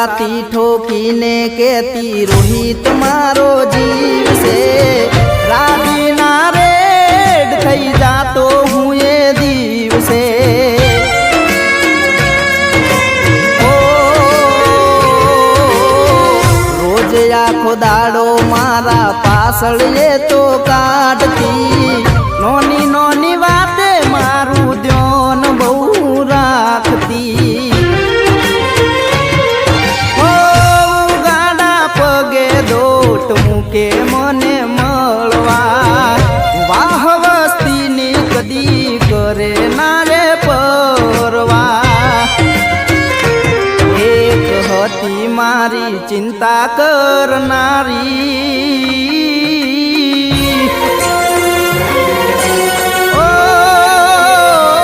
છાતી ઠોકીને કેતી રોહિત મારો જીવ છે રાજીના રેડ થઈ જાતો હું એ દિવસે રોજ આખો દાડો મારા પાછળ એ તો કાઢતી નોની નોની વાતે મારું ધ્યાન બહુ રાખતી મૂકે મને મળવા વાહ વસ્તીની કદી કરે ના રે પરવા એક હતી મારી ચિંતા કરનારી